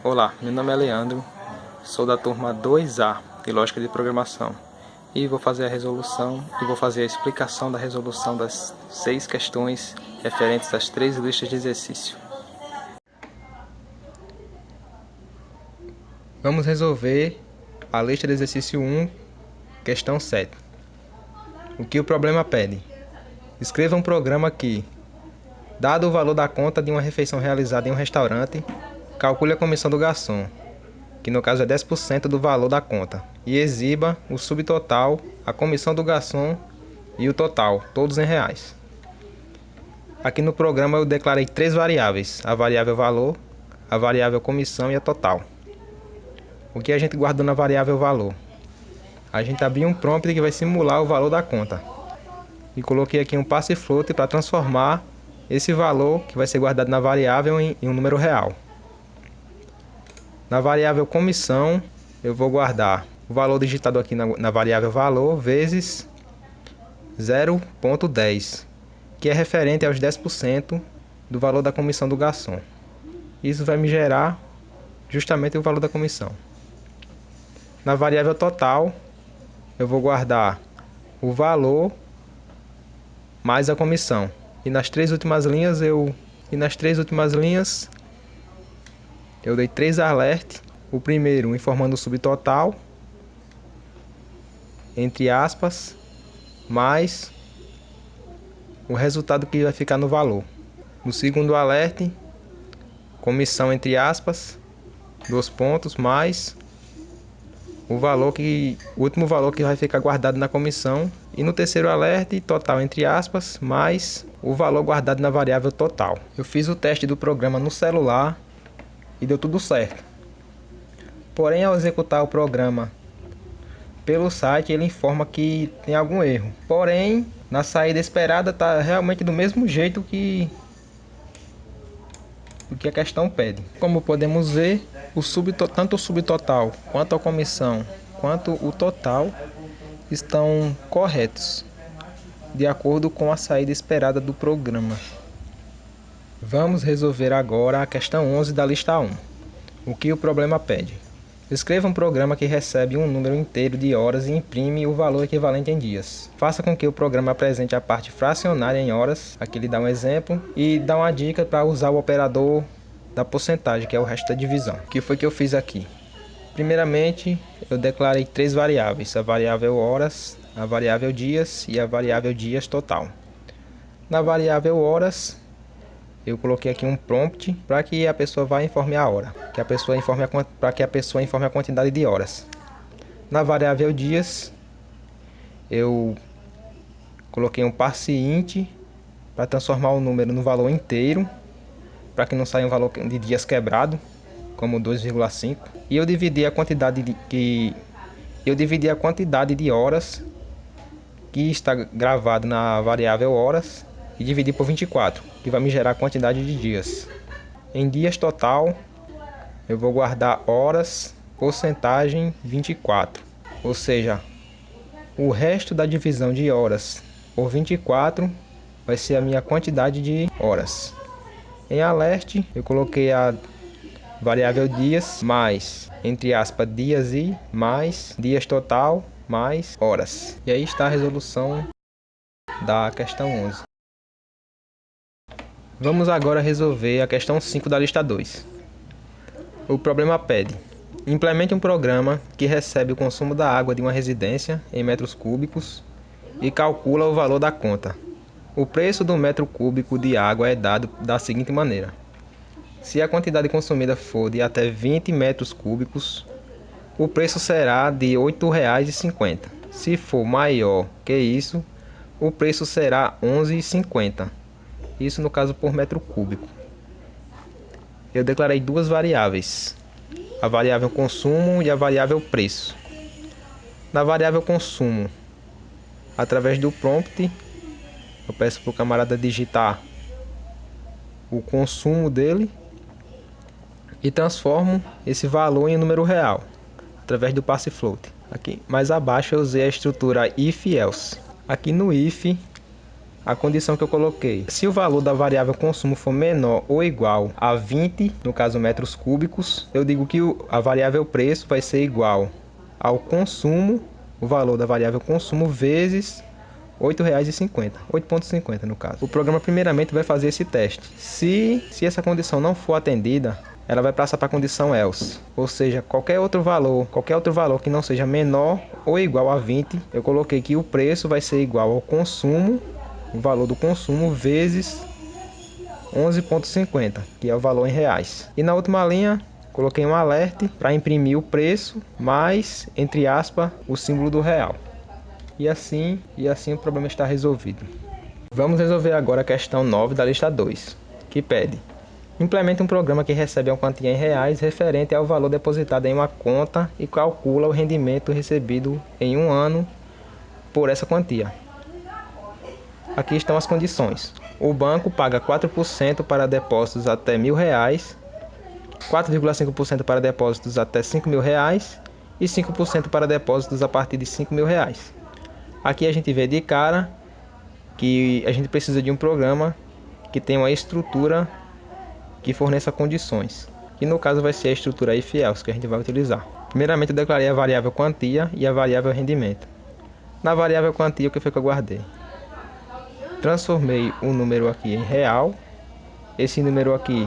Olá, meu nome é Leandro, sou da turma 2A de Lógica de Programação e vou fazer a resolução e vou fazer a explicação da resolução das 6 questões referentes às 3 listas de exercício. Vamos resolver a lista de exercício 1, questão 7. O que o problema pede? Escreva um programa que, dado o valor da conta de uma refeição realizada em um restaurante, calcule a comissão do garçom, que no caso é 10% do valor da conta, e exiba o subtotal, a comissão do garçom e o total, todos em reais. Aqui no programa eu declarei 3 variáveis, a variável valor, a variável comissão e a total. O que a gente guardou na variável valor? A gente abriu um prompt que vai simular o valor da conta. E coloquei aqui um passe float para transformar esse valor que vai ser guardado na variável em um número real. Na variável comissão, eu vou guardar o valor digitado aqui na variável valor vezes 0,10, que é referente aos 10% do valor da comissão do garçom. Isso vai me gerar justamente o valor da comissão. Na variável total, eu vou guardar o valor mais a comissão. E nas três últimas linhas eu dei 3 alerts. O primeiro informando o subtotal, entre aspas, mais o resultado que vai ficar no valor. No segundo alerta, comissão entre aspas, 2 pontos, mais o último valor que vai ficar guardado na comissão. E no terceiro alerta, total entre aspas, mais o valor guardado na variável total. Eu fiz o teste do programa no celular e deu tudo certo. Porém, ao executar o programa pelo site, ele informa que tem algum erro. Porém, na saída esperada está realmente do mesmo jeito que a questão pede. Como podemos ver, tanto o subtotal quanto a comissão quanto o total estão corretos, de acordo com a saída esperada do programa. Vamos resolver agora a questão 11 da lista 1. O que o problema pede? Escreva um programa que recebe um número inteiro de horas e imprime o valor equivalente em dias. Faça com que o programa apresente a parte fracionária em horas, aqui ele dá um exemplo, e dá uma dica para usar o operador da porcentagem, que é o resto da divisão. O que foi que eu fiz aqui? Primeiramente, eu declarei 3 variáveis, a variável horas, a variável dias e a variável dias total. Na variável horas, eu coloquei aqui um prompt para que a pessoa vá informe a hora, para que a pessoa informe a quantidade de horas. Na variável dias, eu coloquei um parse int para transformar o número no valor inteiro, para que não saia um valor de dias quebrado, como 2,5. E eu dividi a quantidade de horas que está gravado na variável horas e dividi por 24, que vai me gerar a quantidade de dias. Em dias total, eu vou guardar horas, porcentagem 24, ou seja, o resto da divisão de horas por 24 vai ser a minha quantidade de horas. Em alert, eu coloquei a variável dias mais, entre aspas, dias e mais dias total mais horas. E aí está a resolução da questão 11. Vamos agora resolver a questão 5 da lista 2. O problema pede: implemente um programa que recebe o consumo da água de uma residência em metros cúbicos e calcula o valor da conta. O preço do metro cúbico de água é dado da seguinte maneira: se a quantidade consumida for de até 20 metros cúbicos, o preço será de R$ 8,50. Se for maior que isso, o preço será R$ 11,50. Isso no caso por metro cúbico. Eu declarei 2 variáveis, a variável consumo e a variável preço. Na variável consumo, através do prompt, eu peço para o camarada digitar o consumo dele e transformo esse valor em número real, através do passe float. Aqui mais abaixo eu usei a estrutura if else. Aqui no if, a condição que eu coloquei. Se o valor da variável consumo for menor ou igual a 20, no caso metros cúbicos, eu digo que a variável preço vai ser igual ao consumo, o valor da variável consumo vezes R$ 8,50, 8,50 no caso. O programa primeiramente vai fazer esse teste. Se essa condição não for atendida, ela vai passar para a condição else, ou seja, qualquer outro valor que não seja menor ou igual a 20, eu coloquei que o preço vai ser igual ao consumo, o valor do consumo vezes 11,50, que é o valor em reais. E na última linha, coloquei um alerta para imprimir o preço mais, entre aspas, o símbolo do real. E assim o problema está resolvido. Vamos resolver agora a questão 9 da lista 2, que pede: implemente um programa que recebe uma quantia em reais referente ao valor depositado em uma conta e calcula o rendimento recebido em um ano por essa quantia. Aqui estão as condições. O banco paga 4% para depósitos até R$ 1.000, 4,5% para depósitos até R$ 5.000 e 5% para depósitos a partir de R$ 5.000. Aqui a gente vê de cara que a gente precisa de um programa que tenha uma estrutura que forneça condições. E no caso vai ser a estrutura if else que a gente vai utilizar. Primeiramente eu declarei a variável quantia e a variável rendimento. Na variável quantia, o que foi que eu guardei? Transformei o número aqui em real. Esse número aqui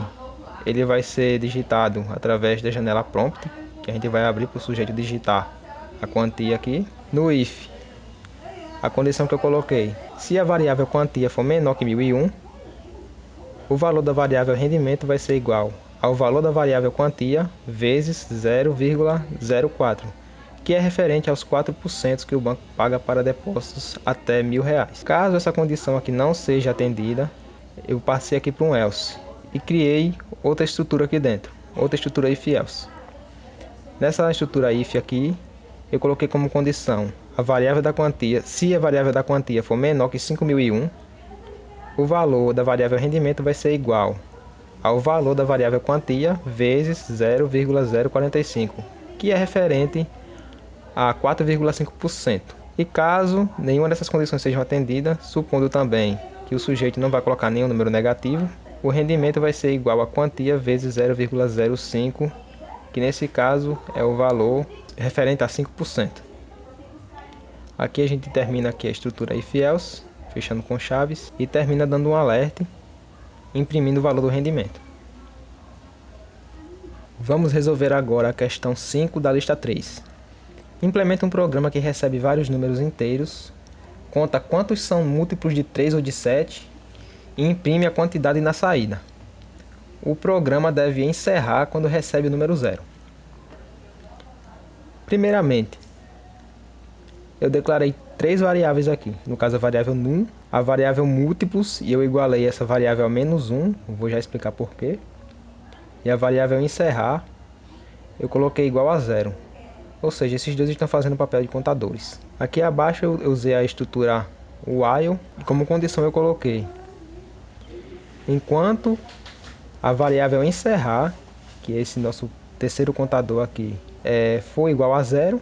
ele vai ser digitado através da janela prompt, que a gente vai abrir para o sujeito digitar a quantia aqui. No if, a condição que eu coloquei: se a variável quantia for menor que 1001, o valor da variável rendimento vai ser igual ao valor da variável quantia vezes 0,04, que é referente aos 4% que o banco paga para depósitos até R$ 1.000. Caso essa condição aqui não seja atendida, eu passei aqui para um else e criei outra estrutura aqui dentro, outra estrutura if else. Nessa estrutura if aqui, eu coloquei como condição a variável da quantia. Se a variável da quantia for menor que 5.001, o valor da variável rendimento vai ser igual ao valor da variável quantia vezes 0,045, que é referente a 4,5%. E caso nenhuma dessas condições sejam atendidas, supondo também que o sujeito não vai colocar nenhum número negativo, o rendimento vai ser igual a quantia vezes 0,05, que nesse caso é o valor referente a 5%. Aqui a gente termina aqui a estrutura if else, fechando com chaves, e termina dando um alerta, imprimindo o valor do rendimento. Vamos resolver agora a questão 5 da lista 3. Implementa um programa que recebe vários números inteiros, conta quantos são múltiplos de 3 ou de 7 e imprime a quantidade na saída. O programa deve encerrar quando recebe o número 0. Primeiramente, eu declarei 3 variáveis aqui, no caso a variável num, a variável múltiplos, e eu igualei essa variável a -1, vou já explicar porquê. E a variável encerrar, eu coloquei igual a 0. Ou seja, esses dois estão fazendo papel de contadores. Aqui abaixo eu usei a estrutura while e como condição eu coloquei: enquanto a variável encerrar, que é esse nosso terceiro contador aqui, for igual a 0,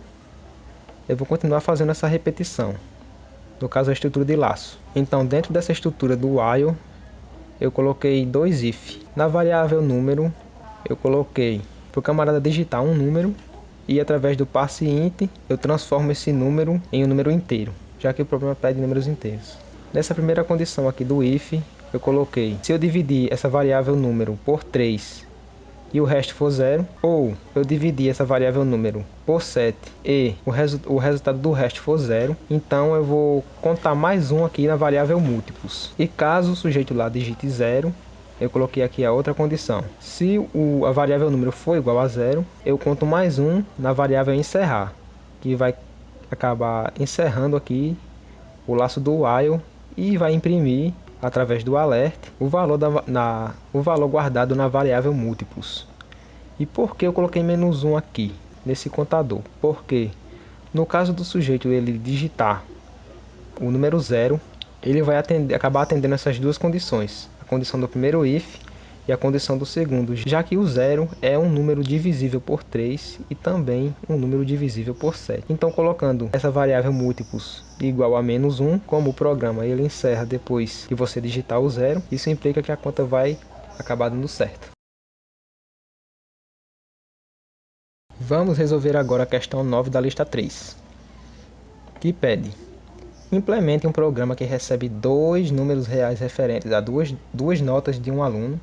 eu vou continuar fazendo essa repetição. No caso, a estrutura de laço. Então, dentro dessa estrutura do while, eu coloquei 2 if. Na variável número, eu coloquei para o camarada digitar um número, e através do passe int eu transformo esse número em um número inteiro, já que o problema pede números inteiros. Nessa primeira condição aqui do if, eu coloquei: se eu dividir essa variável número por 3 e o resto for 0, ou eu dividir essa variável número por 7 e o resultado do resto for 0, então eu vou contar mais um aqui na variável múltiplos. E caso o sujeito lá digite 0, eu coloquei aqui a outra condição: se a variável número for igual a 0, eu conto mais um na variável encerrar, que vai acabar encerrando aqui o laço do while e vai imprimir, através do alert, o valor guardado na variável múltiplos. E por que eu coloquei -1 aqui, nesse contador? Porque no caso do sujeito ele digitar o número 0, ele vai acabar atendendo essas duas condições. A condição do primeiro if e a condição do segundo, já que o zero é um número divisível por 3 e também um número divisível por 7. Então, colocando essa variável múltiplos igual a menos 1, como o programa ele encerra depois que você digitar o zero, isso implica que a conta vai acabar dando certo. Vamos resolver agora a questão 9 da lista 3, que pede: implemente um programa que recebe dois números reais referentes a duas notas de um aluno.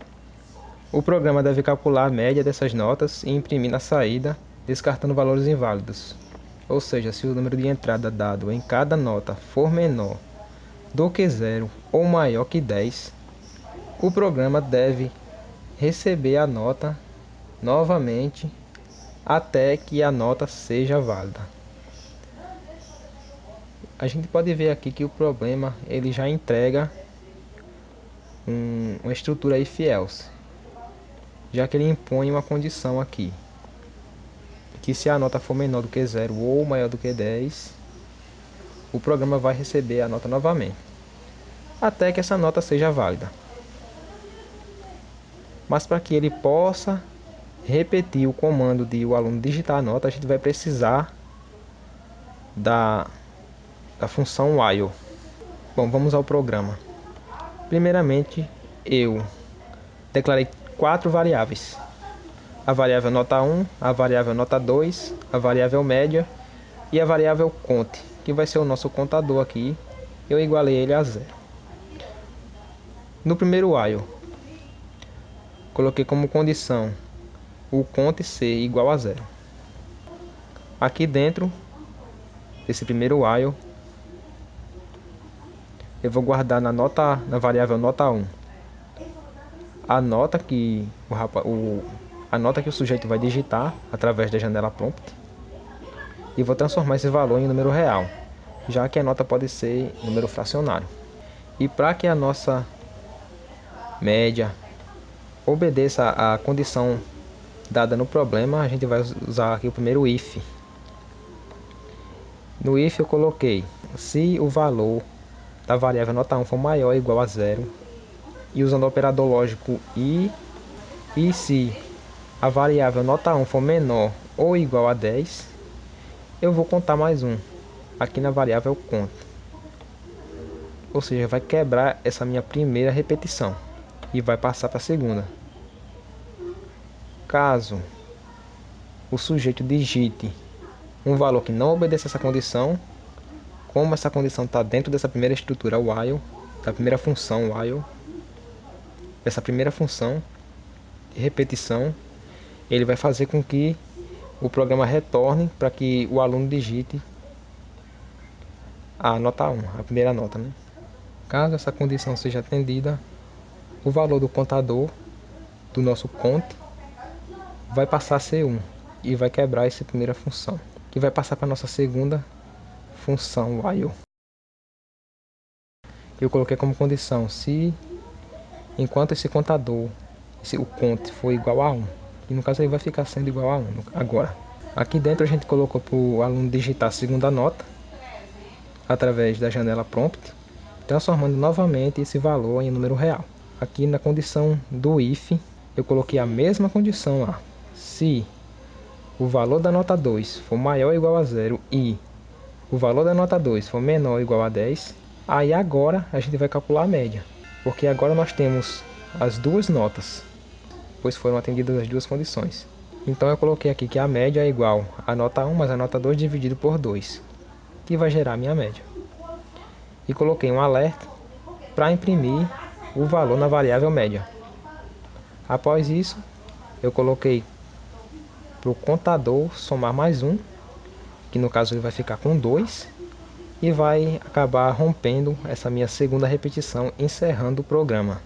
O programa deve calcular a média dessas notas e imprimir na saída, descartando valores inválidos. Ou seja, se o número de entrada dado em cada nota for menor do que 0 ou maior que 10, o programa deve receber a nota novamente até que a nota seja válida. A gente pode ver aqui que o problema ele já entrega uma estrutura if else, já que ele impõe uma condição aqui, que se a nota for menor do que 0 ou maior do que 10, o programa vai receber a nota novamente, até que essa nota seja válida. Mas para que ele possa repetir o comando de o aluno digitar a nota, a gente vai precisar da função while. Bom, vamos ao programa. Primeiramente, eu declarei 4 variáveis: a variável nota 1, a variável nota 2, a variável média e a variável conte, que vai ser o nosso contador aqui. Eu igualei ele a 0. No primeiro while, coloquei como condição o conte ser igual a 0. Aqui dentro desse primeiro while, eu vou guardar na variável nota 1 a nota que o sujeito vai digitar através da janela prompt, e vou transformar esse valor em número real, já que a nota pode ser número fracionário. E para que a nossa média obedeça à condição dada no problema, a gente vai usar aqui o primeiro if. No if eu coloquei: se o valor da variável nota 1 for maior ou igual a 0, e usando o operador lógico e se a variável nota 1 for menor ou igual a 10, eu vou contar mais um aqui na variável conta. Ou seja, vai quebrar essa minha primeira repetição e vai passar para a segunda. Caso o sujeito digite um valor que não obedeça essa condição, como essa condição está dentro dessa primeira estrutura while, da primeira função while, essa primeira função de repetição, ele vai fazer com que o programa retorne para que o aluno digite a nota 1, a primeira nota, né? Caso essa condição seja atendida, o valor do contador do nosso conte vai passar a ser 1 e vai quebrar essa primeira função, que vai passar para a nossa segunda função while. Eu coloquei como condição: se enquanto esse contador, o conte for igual a 1, e no caso ele vai ficar sendo igual a 1 agora. Aqui dentro a gente colocou para o aluno digitar a segunda nota através da janela prompt, transformando novamente esse valor em número real. Aqui na condição do if, eu coloquei a mesma condição lá: se o valor da nota 2 for maior ou igual a 0 e o valor da nota 2 for menor ou igual a 10, aí agora a gente vai calcular a média, porque agora nós temos as duas notas, pois foram atendidas as duas condições. Então eu coloquei aqui que a média é igual a nota 1 mais a nota 2 dividido por 2, que vai gerar a minha média. E coloquei um alerta para imprimir o valor na variável média. Após isso, eu coloquei para o contador somar mais 1, que no caso ele vai ficar com 2, e vai acabar rompendo essa minha segunda repetição, encerrando o programa.